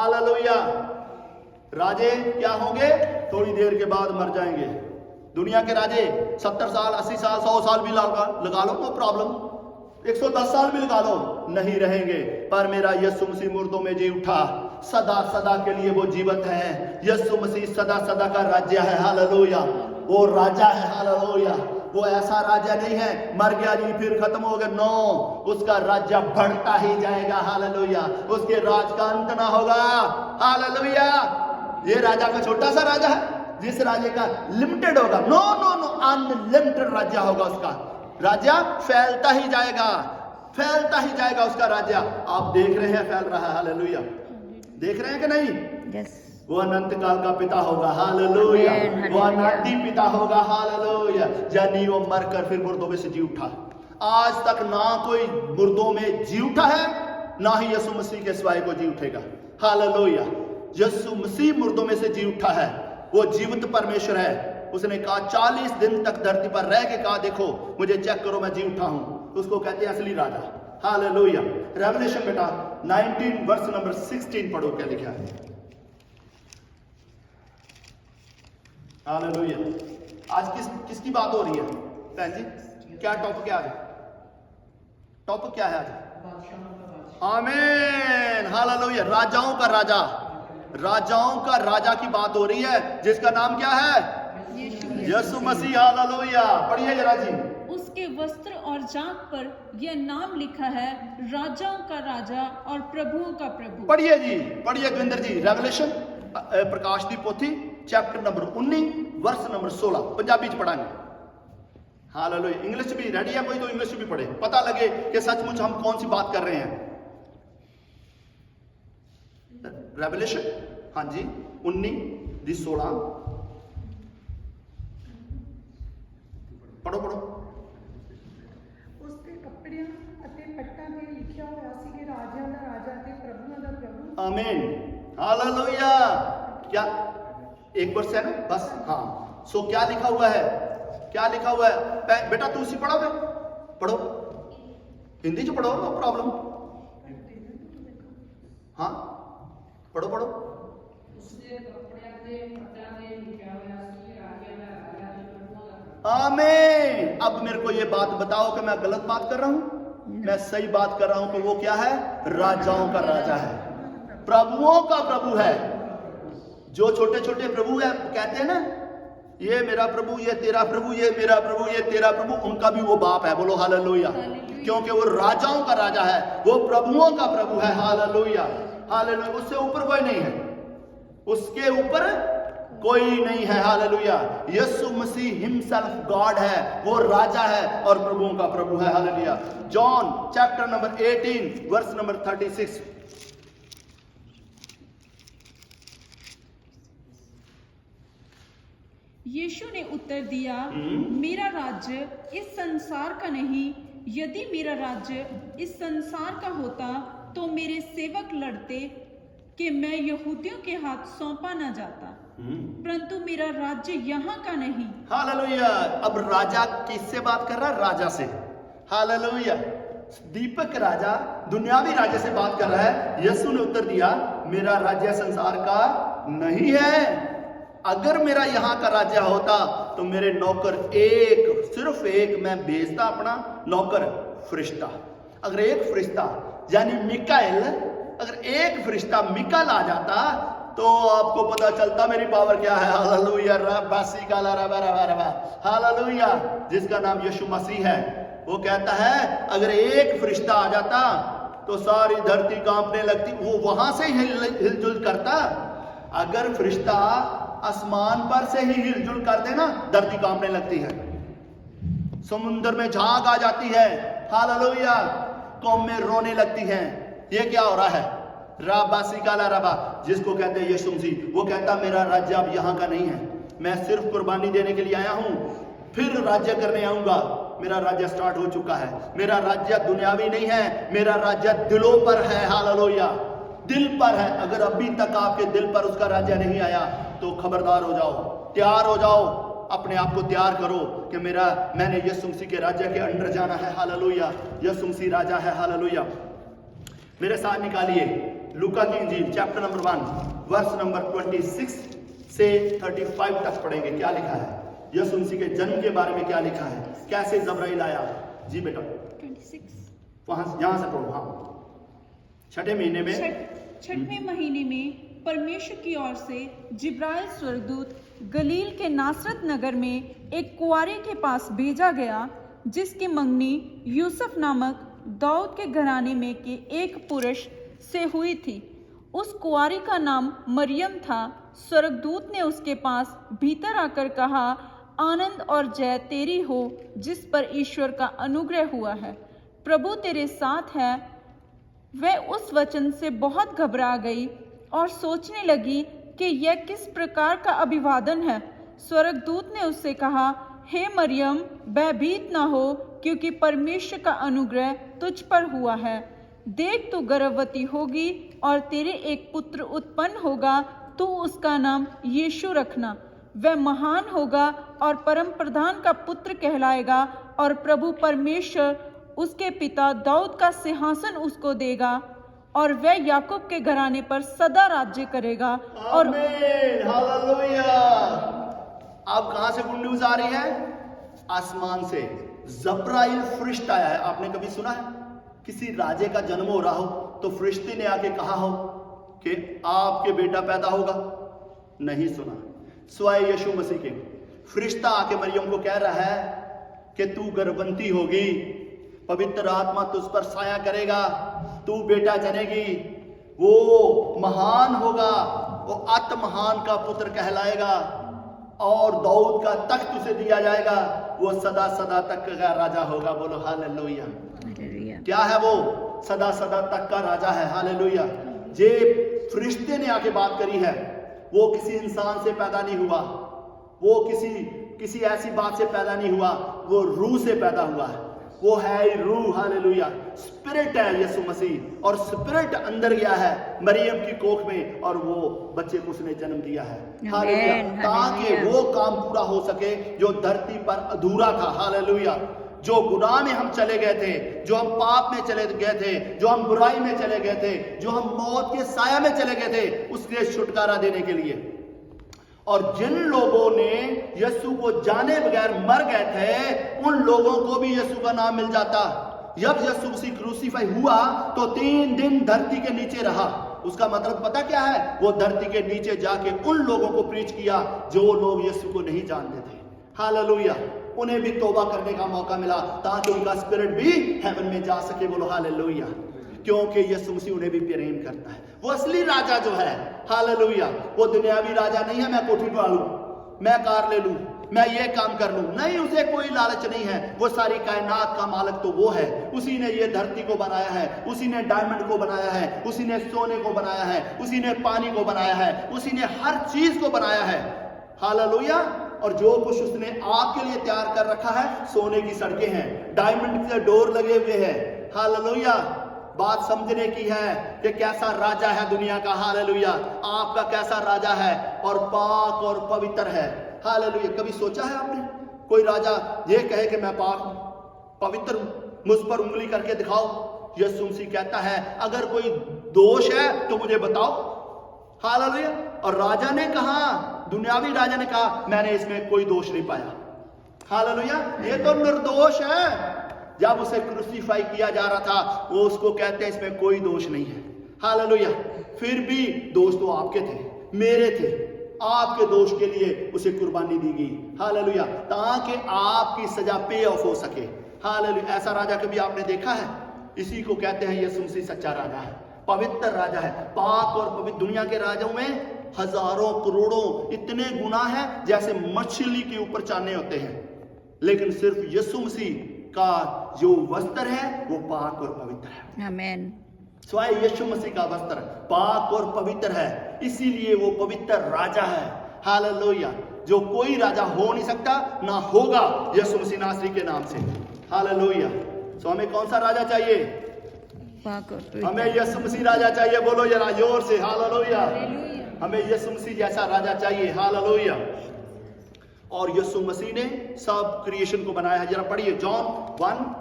Hallelujah. राजे क्या होंगे? थोड़ी देर के बाद मर जाएंगे। दुनिया के राजे 70 साल, 80 साल, 100 साल भी लगा लो, नो प्रॉब्लम, 110 साल भी लगा लो, नहीं रहेंगे। पर मेरा यीशु मसीह मुर्दों में जी उठा, सदा सदा के लिए वो जीवित है। यीशु मसीह सदा सदा का राज्य है। हालेलुया। वो राजा है। हालेलुया। वो ऐसा राजा नहीं है मर गया जी फिर खत्म हो गया, नो, उसका राज्य बढ़ता ही जाएगा। हालेलुया। उसके राज का अंत ना होगा। हालेलुया। ये राजा का छोटा सा राजा है, जिस राजे का लिमिटेड होगा, नो नो नो, अनलिमिटेड राज्य होगा। उसका राज्य फैलता ही जाएगा, फैलता ही जाएगा उसका राज्य। आप देख रहे हैं फैल रहा है। हालेलुया। देख रहे हैं कि नहीं? यस। वो अनंत काल का पिता होगा। हालेलुया। वो अनादि पिता होगा। हालेलुया। यानी वो मरकर फिर मुर्दों में से जी उठा। आज तक ना कोई मुर्दों में जी उठा है, ना ही यीशु मसीह के सिवाय को जी उठेगा। हालेलुया। यीशु मसीह मुर्दों में से जी उठा है। वो जीवित परमेश्वर है। उसने कहा 40 दिन तक धरती पर रह के कहा, देखो मुझे चेक करो, मैं जी उठा हूं। उसको कहते हैं असली राजा। हालेलुया। रेवलेशन बेटा 19 वर्स नंबर 16 पढ़ो, क्या लिखा है। हालेलुया। आज किसकी बात हो रही है बहन जी? क्या टॉपिक है आज? टॉपिक क्या है आज? आमीन। हालेलुया। राजाओं का राजा, राजाओं का राजा की बात हो रही है, जिसका नाम क्या है? यीशु मसीह। हालेलुया। पढ़िए जरा जी। उसके वस्त्र और जांघ पर यह नाम लिखा है, राजाओं का राजा और प्रभुओं का प्रभु। पढ़िए जी, पढ़िए गुविंदर जी। रेवलेशन प्रकाश दी पोथी chapter number 19 verse number 16 Punjabi च पढ़ांगे। हालेलुया। इंग्लिश भी रेडी है कोई तो इंग्लिश भी पढ़े, पता लगे कि सचमुच हम कौन सी बात कर रहे हैं। रेवलेशन हाँ जी 19:16 पढ़ो पढ़ो। उसके कपड़ियां ਅਤੇ ਪੱਟਾਂ ਤੇ ਲਿਖਿਆ ਹੋਇਆ ਸੀ ਕਿ ਰਾਜਿਆਂ ਦਾ ਰਾਜਾ ਤੇ ਪ੍ਰਭੂਆਂ ਦਾ ਪ੍ਰਭੂ। आमीन। हालेलुया। क्या एक वर्ष है ना बस? हाँ। सो क्या लिखा हुआ है? क्या लिखा हुआ है बेटा? तू उसी पढ़ो, पढ़ो हिंदी जो पढ़ो, नो प्रॉब्लम। हाँ पढ़ो पढ़ो। आमीन। अब मेरे को ये बात बताओ कि मैं गलत बात कर रहा हूं? मैं सही बात कर रहा हूं कि वो क्या है? राजाओं का राजा है, प्रभुओं का प्रभु है। जो छोटे छोटे प्रभु है कहते हैं ना, ये मेरा प्रभु, ये तेरा प्रभु, ये मेरा प्रभु, ये तेरा प्रभु, उनका भी वो बाप है। बोलो हालेलुया। क्योंकि वो राजाओं का राजा है, वो प्रभुओं का प्रभु है। हालेलुया। हालेलुया। उससे ऊपर कोई नहीं है, उसके ऊपर कोई नहीं है। Hallelujah. Yeshu Masih himself God है, वो राजा है और प्रभुओं का प्रभु है। Hallelujah. John chapter number 18 verse number 36। Yeshu ने उत्तर दिया, मेरा राज्य इस संसार का नहीं। यदि मेरा राज्य इस संसार का होता तो मेरे सेवक लड़ते कि मैं यहूदियों के हाथ सौंपा न जाता, परंतु मेरा राज्य यहाँ का नहीं। हालेलुया। अब राजा किससे बात कर रहा है? राजा से। हालेलुया। दीपक राजा दुनियावी राजा से बात कर रहा है। यीशु ने उत्तर दिया, मेरा राज्य संसार का नहीं है। अगर मेरा यहाँ का राज्य होता तो मेरे नौकर एक, सिर्फ एक मैं भेजता, अपना नौकर फरिश्ता। अगर एक फरिश्ता यानी मिकाएल, अगर एक फरिश्ता मिकाएल आ जाता तो आपको पता चलता मेरी पावर क्या है। हालेलुया। रबासी काला रबा रबा रबा। हालेलुया। जिसका नाम यीशु मसीह है, वो कहता है अगर एक फरिश्ता आ जाता तो सारी धरती कांपने लगती। वो वहां से हिलजुल करता। अगर फरिश्ता आसमान पर से ही हिलजुल कर देना, धरती कांपने लगती है, समुद्र में झाग आ जाती है। हालेलुया। कौमें रोने लगती हैं। ये क्या हो रहा है? राबासी काला रबा, जिसको कहते हैं यीशु मसीह, वो कहता मेरा राज्य अब यहाँ का नहीं है, मैं सिर्फ कुर्बानी देने के लिए आया हूं, फिर राज्य करने आऊंगा। मेरा राज्य स्टार्ट हो चुका है। मेरा राज्य दुनियावी नहीं है, मेरा राज्य दिलों पर है। हालेलुया। दिल पर है। अगर अभी तक आपके दिल पर उसका राज्य नहीं आया तो खबरदार हो जाओ, तैयार हो जाओ, अपने आप को तैयार करो कि मैंने यीशु मसीह के राज्य के अंदर जाना है। हालेलुया। यीशु मसीह राजा है। हालेलुया। मेरे साथ निकालिए लूका की इंजील चैप्टर नंबर 1 वर्स नंबर 26 से 35 तक पढ़ेंगे। क्या लिखा है यीशु मसीह के जन्म के बारे में, क्या लिखा है, कैसे जबराइल आया। जी बेटा 26 वहां यहां से पढ़ो। हाँ, छठे महीने में, छठवें महीने में परमेश्वर की ओर से जिब्राइल स्वर्गदूत गलील के नासरत नगर में एक कुआरे के पास भेजा गया, जिसकी मंगनी यूसुफ नामक दाऊद के घराने में के एक पुरुष से हुई थी। उस कुआरी का नाम मरियम था। स्वर्गदूत ने उसके पास भीतर आकर कहा, आनंद और जय तेरी हो, जिस पर ईश्वर का अनुग्रह हुआ है, प्रभु तेरे साथ है। वह उस वचन से बहुत घबरा गई और सोचने लगी कि यह किस प्रकार का अभिवादन है। स्वर्गदूत ने उससे कहा, हे मरियम, भयभीत न हो, क्योंकि परमेश्वर का अनुग्रह तुझ पर हुआ है। देख, तू गर्भवती होगी और तेरे एक पुत्र उत्पन्न होगा, तू उसका नाम यीशु रखना। वह महान होगा और परम प्रधान का पुत्र कहलाएगा, और प्रभु परमेश्वर उसके पिता दाऊद का सिंहासन उसको देगा, और वह याकूब के घराने पर सदा राज्य करेगा। और आमीन, हालेलुया। अब कहां से गुड न्यूज आ रही है? आसमान से जब्राइल फरिश्ता आया है। आपने कभी सुना है किसी राजे का जन्म हो रहा हो तो फरिश्ते ने आके कहा हो कि आपके बेटा पैदा होगा? नहीं सुना। स्वयं यीशु मसीह के फरिश्ता आके मरियम को कह रहा है कि तू गर्भवती होगी, पवित्र आत्मा तुझ पर साया करेगा, तू बेटा जनेगी, वो महान होगा, वो अति महान का पुत्र कहलाएगा, और दाऊद का तख्त उसे दिया जाएगा, वो सदा सदा तक का राजा होगा। बोलो हालेलुया। क्या है वो? सदा सदा तक का राजा है। हालेलुया। जे फरिश्ते ने आके बात करी है, वो किसी इंसान से पैदा नहीं हुआ, वो किसी ऐसी बात से पैदा नहीं हुआ, वो रूह से पैदा हुआ है। वो है रूह। हालेलुया। स्पिरिट है यीशु मसीह, और स्पिरिट अंदर गया है मरियम की कोख में, और वो बच्चे को उसने जन्म दिया है। हालेलुया। ताकि वो काम पूरा हो सके जो धरती पर अधूरा था। हालेलुया। जो गुनाह में हम चले गए थे, जो हम पाप में चले गए थे, जो हम बुराई में चले गए थे, जो हम मौत के साया में चले गए थे, उसके छुटकारा देने के लिए। और जिन लोगों ने यीशु को जाने बगैर मर गए थे, उन लोगों को भी यीशु का नाम मिल जाता। जब यीशु मसीह क्रूसीफाई हुआ तो 3 दिन धरती के नीचे रहा। उसका मतलब पता क्या है? वो धरती के नीचे जाके उन लोगों को प्रीच किया जो लोग यीशु को नहीं जानते थे। हालेलुया। उन्हें भी तौबा करने का मौका मिला, ताकि उनका स्पिरिट भी हेवन में जा सके। बोलो हालेलुया। क्योंकि यीशु मसीह उन्हें भी प्रेम करता है। वो असली राजा जो है, हालेलुया, वो दुनियावी राजा नहीं है। मैं कोठी डालूं, मैं कार ले लूं, मैं ये काम कर लूं, नहीं, उसे कोई लालच नहीं है। वो सारी कायनात का मालिक तो वो है। उसी ने ये धरती को बनाया है, उसी ने डायमंड को बनाया है, उसी ने सोने को बनाया है, उसी ने पानी को बनाया है, उसी ने हर चीज को बनाया है। हालेलुया। और जो कुछ उसने आपके लिए तैयार कर रखा है, सोने की सड़कें हैं, डायमंड के डोर लगे हुए हैं। हालेलुया। बात समझने की है कि कैसा राजा है दुनिया का। हालेलुया। आपका कैसा राजा है, और पाक और पवित्र है। हालेलुया। कभी सोचा है आपने कोई राजा ये कहे कि मैं पाक हूं, पवित्र हूं, मुझ पर उंगली करके दिखाओ? यीशु मसीह कहता है अगर कोई दोष है तो मुझे बताओ। हालेलुया। और राजा ने कहा, दुनियावी राजा ने कहा, मैंने इसमें कोई दोष नहीं पाया। हालेलुया। ये तो निर्दोष है। जब उसे क्रूसीफाई किया जा रहा था, वो उसको कहते हैं इसमें कोई दोष नहीं है। हालेलुया। फिर भी दोष तो आपके थे, मेरे थे। आपके दोष के लिए उसे कुर्बानी दी गई। हालेलुया। ताकि आपकी सजा पे ऑफ हो सके। हालेलुया। ऐसा राजा कभी आपने देखा है? इसी को कहते हैं यीशु मसीह सच्चा राजा है, पवित्र राजा है, पाक और पवित्र। दुनिया के राजाओं में हजारों करोड़ों इतने गुना है जैसे मछली के ऊपर चांदने होते हैं, लेकिन सिर्फ यीशु मसीह का जो वस्त्र है वो पाक और पवित्र है। आमीन। स्वयं यीशु मसीह का वस्त्र पाक और पवित्र है, इसीलिए वो पवित्र राजा है। हालेलुया। जो कोई राजा हो नहीं सकता, ना होगा, यीशु मसीह नासरी के नाम से। हालेलुया। सो हमें कौन सा राजा चाहिए? हमें यीशु मसीह राजा चाहिए। बोलो जरा जोर से हालेलुया। हमें यीशु मसीह जैसा राजा चाहिए। हालेलुया। और यीशु मसीह ने सब क्रिएशन को बनाया है। जरा पढ़िए जॉन 1